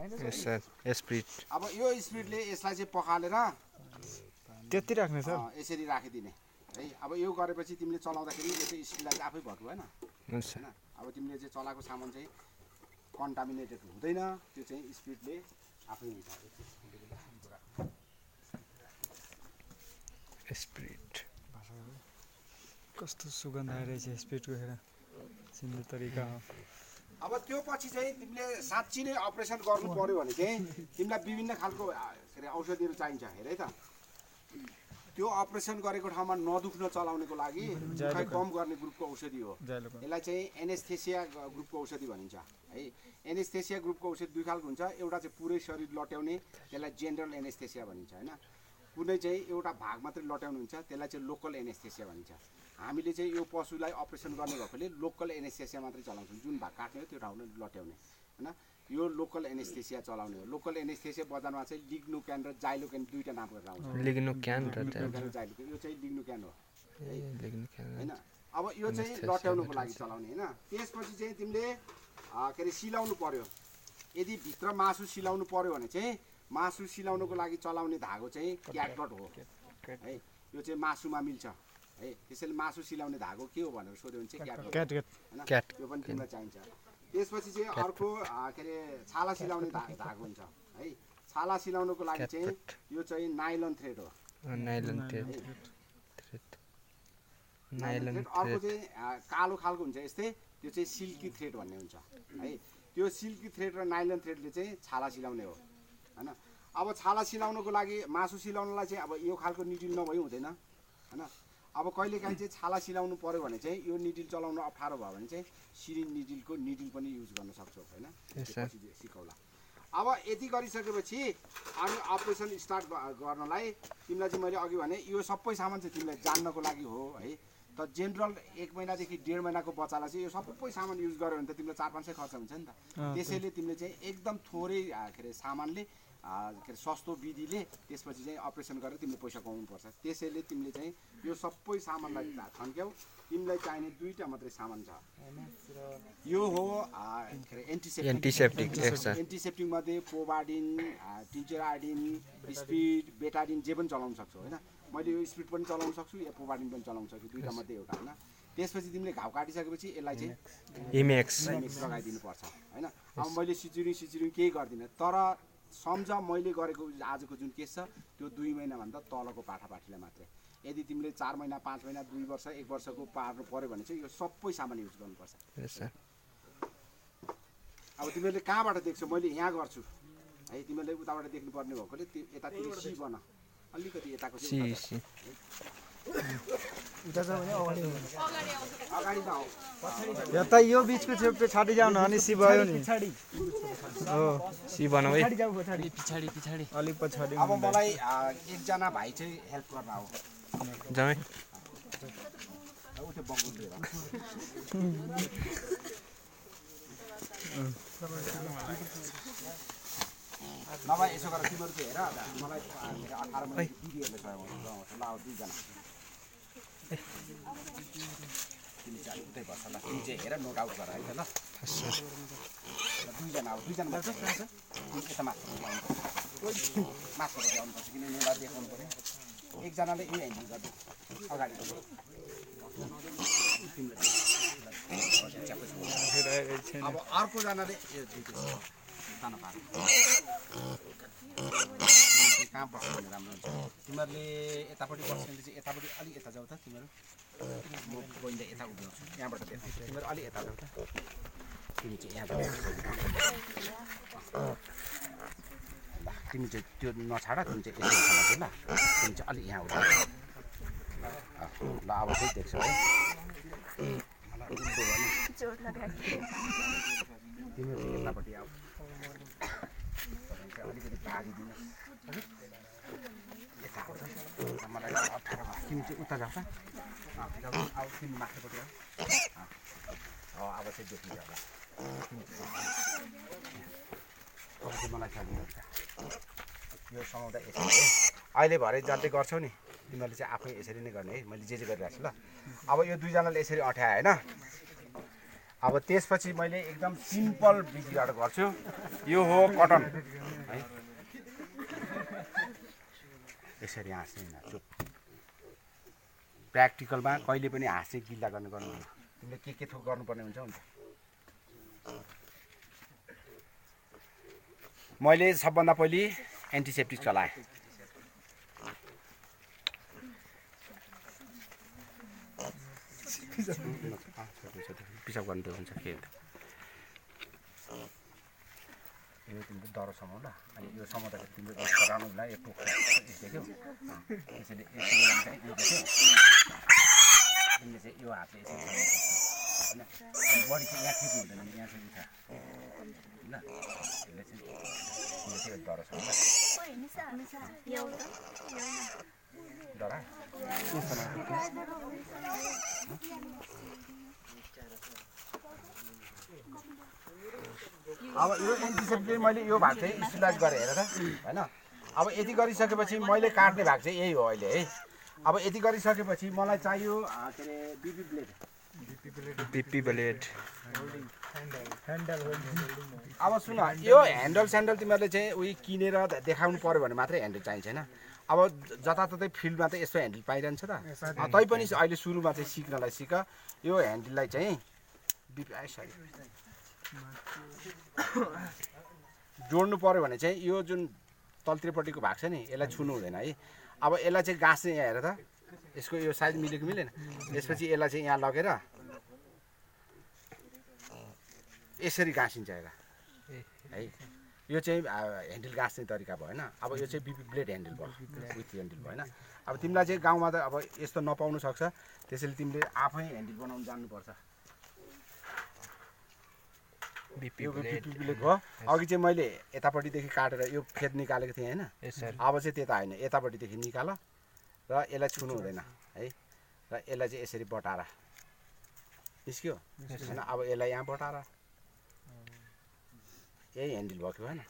यस sir spirit अब यो स्पिरिटले यसलाई चाहिँ पखालेर त्यति राख्ने सर यसरी राखिदिने है। अब यो गरेपछि तिमीले चलाउँदाखेरि यो चाहिँ स्टिललाई चाहिँ आफै भर्नु भएन हुन्छ हैन। अब तिमीले चाहिँ चलाएको सामान चाहिँ कन्टामिनेटेड हुँदैन, त्यो चाहिँ स्पिरिटले आफै हुन्छ। स्पिरिट कस्तो सुगन्ध आइरहेछ स्पिरिटको हेर सिम्पल तरिका हो। अब त्यो पछि चाहिँ तिमीले साँच्ची नै अपरेसन गर्नु पर्यो भने चाहिँ तिमीलाई विभिन्न खालको के अरे औषधिहरू चाहिन्छ। हेर है त, त्यो अपरेसन गरेको ठाउँमा नदुख्न चलाउनेको लागि दुखाइ कम गर्ने ग्रुपको औषधि हो। यसलाई चाहिँ एनेस्थेसिया ग्रुपको औषधि भनिन्छ है। एनेस्थेसिया ग्रुपको औषधि दुई खालको हुन्छ, एउटा चाहिँ पुरै शरीर लट्याउने, त्यसलाई जेनरल एनेस्थेसिया भनिन्छ हैन। कुनै चाहिँ एउटा भाग मात्रै लट्याउनु हुन्छ, त्यसलाई चाहिँ लोकल एनेस्थेसिया भनिन्छ। हामीले चाहिँ यो पशुलाई अपरेसन गर्ने भएकोले लोकल एनेस्थेसिया मात्रै चलाउँछौँ, जुन भाग काट्ने हो त्यो ठाउँमा लट्याउने हैन। यो लोकल एनेस्थेसिया चलाउने हो। लोकल एनेस्थेसिया बजारमा चाहिँ लिग्नुक्यान र जाइलोक्यान दुईटा नाम गरेर आउँछ। लिग्नुक्यान र जाइलोक्यान, यो चाहिँ लिग्नुक्यान हो लिग्नुक्यान हैन। अब यो चाहिँ लट्याउनुको लागि चलाउने हैन। त्यसपछि चाहिँ तिमीले के अरे सिलाउनु पर्यो। यदि भित्र मासु सिलाउनु पर्यो भने चाहिँ मासु सिलाउनुको लागि चलाउने धागो चाहिँ क्याटगट हो है। यो चाहिँ मासुमा मिल्छ है। त्यसैले मासु सिलाउने धागो के हो भनेर सोध्यो भने चाहिँ क्याटगट हैन। यो पनि तिमीलाई चाहिन्छ। त्यसपछि चाहिँ अर्को के अरे छाला सिलाउने धागो हुन्छ है। छाला सिलाउनुको लागि चाहिँ यो चाहिँ नाइलन थ्रेड हो। नाइलन थ्रेड अर्को चाहिँ कालो खालको हुन्छ यस्तै, त्यो चाहिँ सिल्की थ्रेड भन्ने हुन्छ है। त्यो सिल्की थ्रेड र नाइलन थ्रेडले चाहिँ छाला सिलाउने हो हैन। अब छाला सिलाउनुको लागि मासु सिलाउनलाई चाहिँ अब यो खालको निडिल नभई हुँदैन हैन। अब कहिलेकाहीँ चाहिँ छाला सिलाउनु पर्यो भने चाहिँ यो निडिल चलाउनु अप्ठ्यारो भयो भने चाहिँ सिरिन निडिलको निडिल पनि युज गर्न सक्छौ हैन। त्यसपछि सिकाउला। अब यति गरिसकेपछि अनि अपरेसन स्टार्ट गर्नलाई तिमीलाई चाहिँ मैले अघि भने यो सबै सामान चाहिँ तिमीलाई जान्नको लागि हो है। त जेनरल 1 महिनादेखि 1.5 महिनाको बच्चालाई चाहिँ यो सबै सामान युज गर्यो भने त तिमीलाई 4-500 खर्च हुन्छ नि त। त्यसैले तिमीले चाहिँ एकदम थोरै के अरे सामानले के अरे सस्तो विधिले त्यसपछि चाहिँ अपरेसन गरेर तिमीले पैसा कमाउनुपर्छ। त्यसैले तिमीले चाहिँ यो सबै सामानलाई थन्क्याउ। तिमीलाई चाहिने दुईटा मात्रै सामान छ। यो हो के अरे एन्टिसेप्टिक। एन्टिसेप्टिक मध्ये पोभाडिन, टिन्चेराइडिन, स्पिड, बेटाडिन जे पनि चलाउन सक्छौ हैन। मैले यो स्पिड पनि चलाउन सक्छु, या पोभाडिन पनि चलाउन सक्छु, दुईटा मध्ये एउटा हैन। त्यसपछि तिमीले घाउ काटिसकेपछि यसलाई चाहिँ इमेक्स लगाइदिनु पर्छ हैन। अब मैले सिचुरिङ केही गर्दिनँ, तर सम्झ मैले गरेको आजको जुन केस छ त्यो 2 महिनाभन्दा तलको पाठापाठीलाई मात्रै। यदि तिमीले 4 महिना, 5 महिना, 2 वर्ष, 1 वर्षको पार्नु पर्यो भने चाहिँ यो सबै सामान युज गर्नुपर्छ। अब तिमीले कहाँबाट देख्छौ, मैले यहाँ गर्छु है। तिमीले उताबाट देख्नुपर्ने भएकोले यतातिर सी बन, अलिकति यताको सी अगाडि त यता यो बिचको छेउ छाडी जाउँ न अनि सी भयो नि हो। सी बनाऊ है पछाडी अलि पछाडी। अब मलाई एकजना भाइ चाहिँ हेल्प गर्न आऊ जामै। उतै बङ्गुल लिएर नभए यसो गर, तिमीहरू चाहिँ हेर मलाई 18 महिना दिदीहरूले सहयोग गर्छ। ल अब 2 जना तिमी चाहिँ उतै बस्छ ल। तिमी चाहिँ हेर, नोट आउट गर है त ल। 2 जना अब 2 जना मात्र यता माथबाट ल्याउनुपर्छ, किनभने उनीहरूलाई देखाउनु पऱ्यो। एकजनाले यो ह्यान्डल गर्नु अगाडि। अब अर्कोजनाले यो ताना पार्नु कहाँ बस्नु भने राम्रो हुन्छ। तिमीहरूले यतापट्टि बस्यो भने चाहिँ यतापट्टि अलिक यता जाऊ त। तिमीहरू म बहिनीले यता उभ्याउँछु, यहाँबाट देखाउँछु। तिमीहरू अलिक यता जाऊ त। तिमी चाहिँ यहाँ तिमी चाहिँ त्यो नछाड, तिमी चाहिँ यसरी समात्यो ल। तिमी चाहिँ अलिक यहाँ उभ्याउँछ ल। अब चाहिँ देख्छौ है, मलाई उल्टो भयो नि। तिमीहरू यतापट्टि आऊ, अलिकति भागिदिनुहोस् यता आउँछ। मलाई अप्ठ्यारो भयो। तिमी चाहिँ उता जाऊ त। अब तिमी माथिपट्टि आऊ। अब चाहिँ देख्नु होला। अब चाहिँ मलाई चाहियो यो समाउँदा यसरी है। अहिले भरे जति गर्छौ नि तिमीहरूले चाहिँ आफै यसरी नै गर्ने है। मैले जे गरिरहेको छु ल। अब यो 2 जनाले यसरी अँठ्यायो होइन। अब त्यसपछि मैले एकदम सिम्पल विधिबाट गर्छु यो हो कटन है यसरी हाँस्ने चुप प्र्याक्टिकलमा कहिले पनि हाँस्ने गिल्ला गर्नु तिमीले के थोक गर्नुपर्ने हुन्छ मैले सबभन्दा पहिले एन्टिसेप्टिक चलाएँ पिसाब गर्नु त हुन्छ के यो तिम्रो डह्रो समाउ ल अनि यो समाउँदाखेरि तिम्रो गराउनु होला यो टोक देख्यौ त्यसैले तिमीले चाहिँ यो हातले यसरी होइन अनि बडी चाहिँ यहाँ खिच्नु हुँदैन यहाँ चाहिँ उठा ल यसले चाहिँ डह्रो समाउ ल डरा अब यो एन्टिसेप्टिक मैले यो भाग चाहिँ स्टिलाइज गरेँ हेर त होइन अब यति गरिसकेपछि मैले काट्ने भाग चाहिँ यही हो अहिले है अब यति गरिसकेपछि मलाई चाहियो के अरे बिपी ब्लेड अब सुन यो ह्यान्डल स्यान्डल तिमीहरूले चाहिँ उयो किनेर देखाउनु पर्यो भने मात्रै ह्यान्डल चाहिन्छ होइन अब जताततै फिल्डमा त यस्तो ह्यान्डल पाइरहन्छ त तैपनि अहिले सुरुमा चाहिँ सिक्नलाई सिक यो ह्यान्डललाई चाहिँ जोड्नु पर्यो भने चाहिँ यो जुन तलतिरपट्टिको भाग छ नि यसलाई छुनु हुँदैन है अब यसलाई चाहिँ गाँस्ने यहाँ हेर त यसको यो साइज मिलेको मिलेन त्यसपछि यसलाई चाहिँ यहाँ लगेर यसरी गाँसिन्छ हेर है यो चाहिँ ह्यान्डल गाँस्ने तरिका भयो होइन अब यो चाहिँ बिपी ब्लेड ह्यान्डल भयो विथ ह्यान्डल भयो होइन अब तिमीलाई चाहिँ गाउँमा त अब यस्तो नपाउनु सक्छ त्यसैले तिमीले आफै ह्यान्डल बनाउनु जान्नुपर्छ बिपी यो ब्लेड ब्लेड भयो अघि चाहिँ मैले यतापट्टिदेखि काटेर यो फेद निकालेको थिएँ होइन अब चाहिँ त्यता होइन यतापट्टिदेखि निकाल र यसलाई छुनु हुँदैन है र यसलाई चाहिँ यसरी बटाएर निस्क्यो होइन अब यसलाई यहाँ बटाएर यही ह्यान्डल भयो कि भएन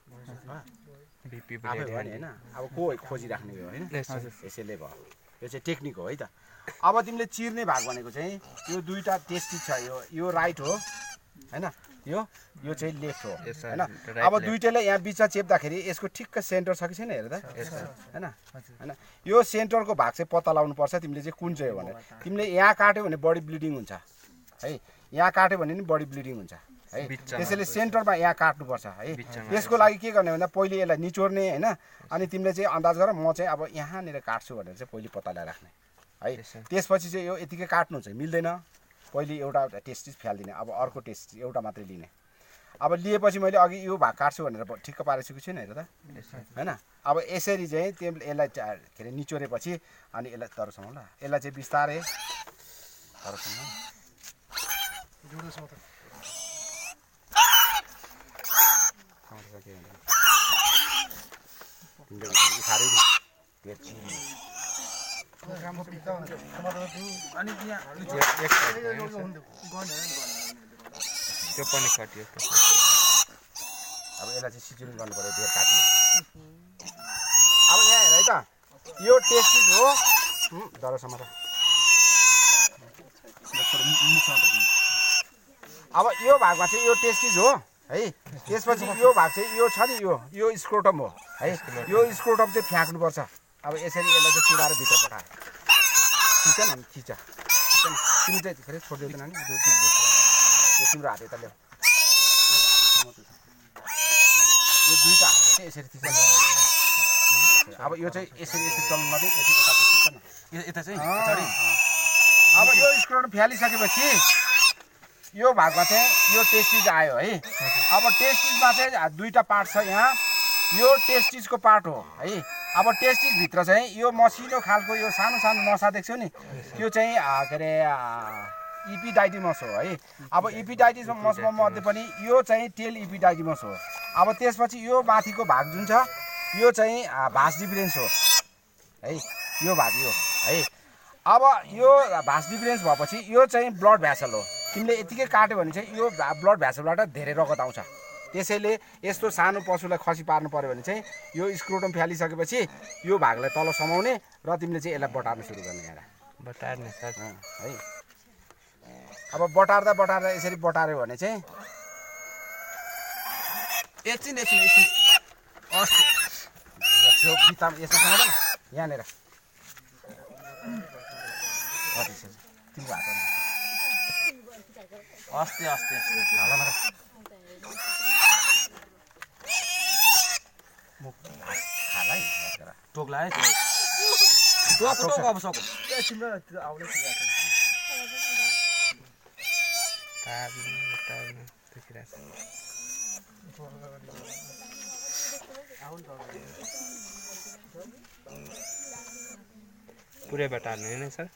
बिपी आफै ब्लेड भयो नि होइन अब को खोजिराख्ने भयो होइन यसैले भयो यो चाहिँ टेक्निक हो है त अब तिमीले चिर्ने भाग भनेको चाहिँ यो दुईवटा टेस्टिज छ यो राइट हो होइन यो चाहिँ लेफ्ट हो होइन अब दुइटैलाई यहाँ बिचमा चेप्दाखेरि यसको ठिक्क सेन्टर छ कि छैन हेर त होइन होइन यो सेन्टरको भाग चाहिँ पत्ता लगाउनु पर्छ तिमीले चाहिँ कुन चाहिँ हो भनेर तिमीले यहाँ काट्यो भने बडी ब्लिडिङ हुन्छ है यहाँ काट्यो भने नि बडी ब्लिडिङ हुन्छ है त्यसैले सेन्टरमा यहाँ काट्नुपर्छ है त्यसको लागि के गर्ने भन्दा पहिले यसलाई निचोर्ने होइन अनि तिमीले चाहिँ अन्दाज गर म चाहिँ अब यहाँनिर काट्छु भनेर चाहिँ पहिले पत्ता लगाइराख्ने है त्यसपछि चाहिँ यो यतिकै काट्नु चाहिँ मिल्दैन पहिले एउटा टेस्टिज फ्यालिदिने अब अर्को टेस्टिज एउटा मात्रै लिने अब लिएपछि मैले अघि यो भाग काट्छु भनेर ठिक्क पारेको छु नि हेर त होइन अब यसरी चाहिँ यसलाई के अरे निचोरेपछि अनि यसलाई तरुसँग ल यसलाई चाहिँ बिस्तारै तरुसँग त्यो पनि काटियो अब यसलाई चाहिँ सिजुलिङ गर्नु पर्यो धेर काट्नु अब यहाँ हेर है त यो टेस्टिज हो डरसम्म त अब यो भागमा चाहिँ यो टेस्टिज हो है त्यसपछि यो भाग चाहिँ यो छ नि यो स्क्रोटम हो है यो स्क्रोटम चाहिँ फ्याँक्नुपर्छ अब यसरी यसलाई चाहिँ चुडाएर भित्र पठाए खिच न खिच तिमी चाहिँ फेरि छोडिदिँदैन नि यो तिम्रो हात यता ल्याऊ यो दुईवटा हात चाहिँ यसरी थिच्छ अब यो चाहिँ यसरी चल्नु मात्रै यति यता थिच्छ न यता चाहिँ अब यो स्क्रोटम फ्यालिसकेपछि यो भागमा चाहिँ यो टेस्टिज आयो है अब टेस्टिजमा चाहिँ दुईवटा पार्ट छ यहाँ यो टेस्टिजको पार्ट हो है अब टेस्टिजभित्र चाहिँ यो मसिनो खालको यो सानो सानो नसा देख्छौ नि त्यो चाहिँ के अरे इपिडाइडिमस हो है अब इपिडाइडिमस मध्ये पनि यो चाहिँ टेल इपिडाइडिमस हो अब त्यसपछि यो माथिको भाग जुन छ यो चाहिँ भास डिफरेन्स हो है यो भाग यो है अब यो भास डिफरेन्स भएपछि यो चाहिँ ब्लड भ्यासल हो तिमीले यतिकै काट्यो भने चाहिँ यो ब्लड भ्यासलबाट धेरै रगत आउँछ त्यसैले यस्तो सानो पशुलाई खसी पार्नु पर्यो भने चाहिँ यो स्क्रोटम फ्यालिसकेपछि यो भागलाई तल समाउने र तिमीले चाहिँ यसलाई बटार्न सुरु गर्ने यहाँ बटार्ने है अब बटार्दा बटार्दा यसरी बटार्यो भने चाहिँ एकछिन छेउ बित्तामा यसो समात न यहाँनिर तिम्रो हातमा अस्ते टोक्ला है टोक अब सक्यो तिम्रो आउने पुरै बटार्ने होइन सर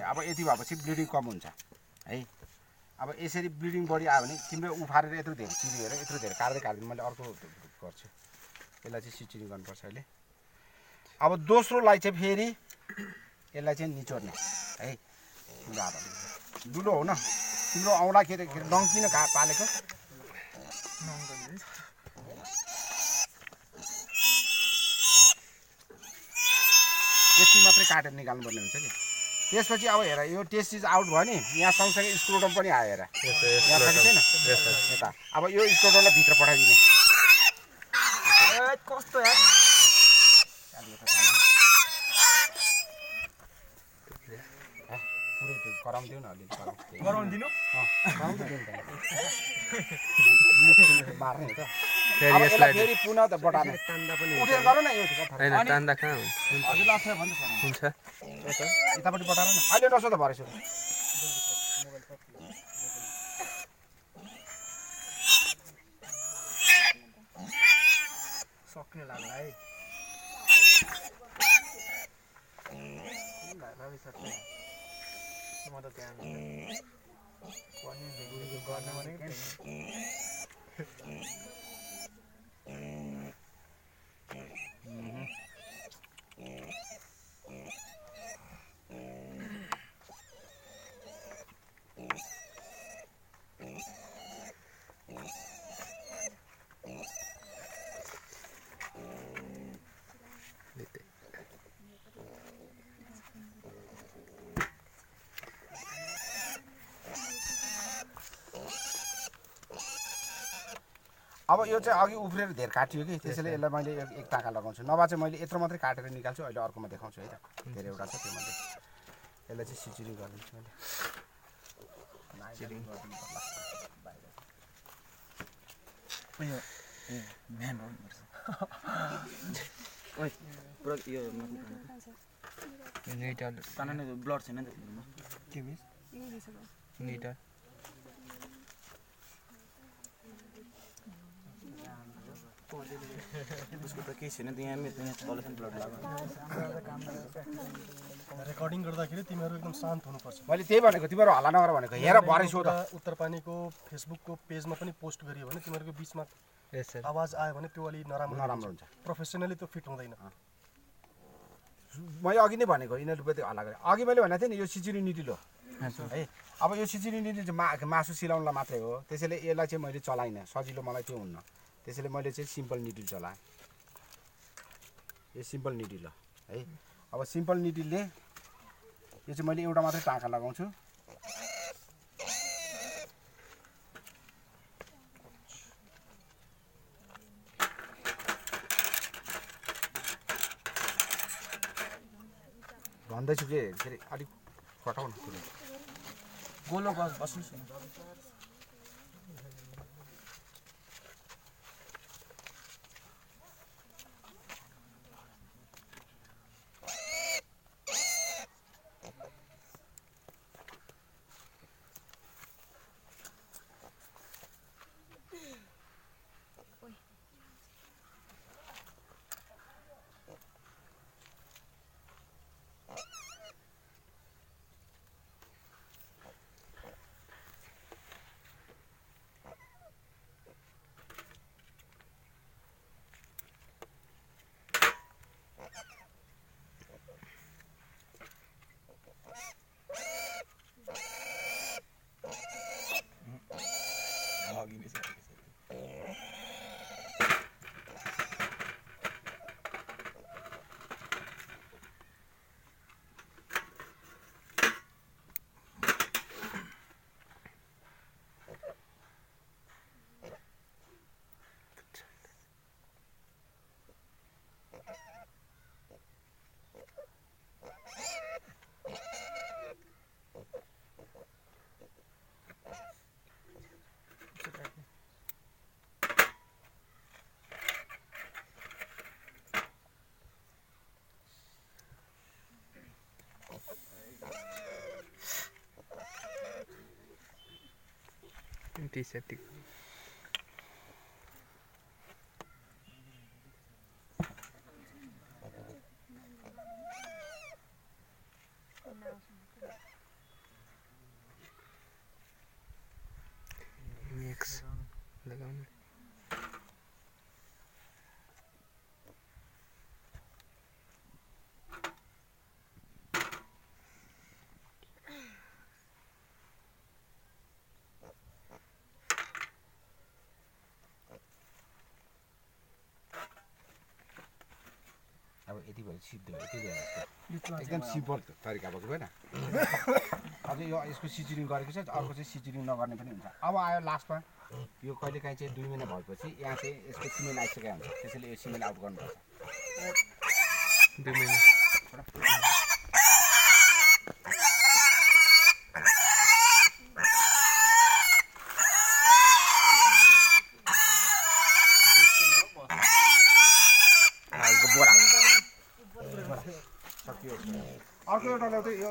अब यति भएपछि ब्लिडिङ कम हुन्छ है अब यसरी ब्लिडिङ बढी आयो भने तिम्रो उफारेर यत्रो धेरै चिरिएर यत्रो धेरै काट्दै मैले अर्को गर्छु यसलाई चाहिँ सिचिङ गर्नुपर्छ अहिले अब दोस्रोलाई चाहिँ फेरि यसलाई चाहिँ निचोर्ने है तिम्रो हात दुलो हो न तिम्रो औँला के अरे डङ्की नै पालेको यति मात्रै काटेर निकाल्नुपर्ने हुन्छ कि त्यसपछि अब हेर यो टेस्ट इज आउट भयो नि यहाँ सँगसँगै स्क्रोटम पनि आयो हेर यहाँ पनि छैन यता अब यो स्क्रोटमलाई भित्र पठाइदिने कस्तो यार पुरै कराउँदिउ न अलिअलि गराउँदिनु मार्ने हो त फेरि अब यसलाई फेरि पुनः त बटार्ने उठेर गर न यो होइन तान्दा कहाँ हजुर लाग्छ भन्नु हुन्छ यतापट्टि बटार न अहिले नसो त भरेछु सक्ने लाग्ला है म त त्यहाँ गर्ने भनेको अब यो चाहिँ अघि उफ्रेर धेर काटियो कि त्यसैले यसलाई मैले एक टाका लगाउँछु नभए चाहिँ मैले यत्रो मात्रै काटेर निकाल्छु अहिले अर्कोमा देखाउँछु है त धेरैवटा छ त्यो मध्ये यसलाई चाहिँ सिचुरी गरिदिन्छु मैले ब्लड छैन नि निटा उसको त केही छैन यहाँ कलेक्सन ब्लड लाग्यो रेकर्डिङ गर्दाखेरि तिमीहरू एकदम शान्त हुनुपर्छ मैले त्यही भनेको तिमीहरू हल्ला नगर भनेको हेर भरे सो त उत्तरपानीको फेसबुकको पेजमा पनि पोस्ट गरियो भने तिमीहरूको बिचमा यस सर आवाज आयो भने त्यो अलि नराम्रो हुन्छ प्रोफेसनली त्यो फिट हुँदैन मैले अघि नै भनेको यिनीहरू पनि हल्ला गरेँ अघि मैले भनेको थिएँ नि यो सिचिरी निटिलो है अब यो सिचिरी निटिलो चाहिँ मासु सिलाउनलाई मात्रै हो त्यसैले यसलाई चाहिँ मैले चलाइनँ सजिलो मलाई त्यो हुन्न त्यसैले मैले चाहिँ सिम्पल निटिल चलाएँ यो सिम्पल निटिल हो है अब सिम्पल निटिलले यो चाहिँ मैले एउटा मात्रै टाँका लगाउँछु भन्दैछु के अरे अलिक फटाउनु गोलो बस्नुहोस् न एन्टिसेप्टिक मिक्स लगाउनु अब यति भयो सिद्धो यति भयो एकदम सिम्पल तरिका भएको भएन अझै यो यसको सिजनिङ गरेको छ अर्को चाहिँ सिजनिङ नगर्ने पनि हुन्छ अब आयो लास्टमा यो कहिलेकाहीँ चाहिँ 2 महिना भएपछि यहाँ चाहिँ यसको सिमेन्ट आइसकेको हुन्छ त्यसैले यो सिमेन्ट आउट गर्नुपर्छ 2 महिना अर्को एउटा ल्याउँदै यो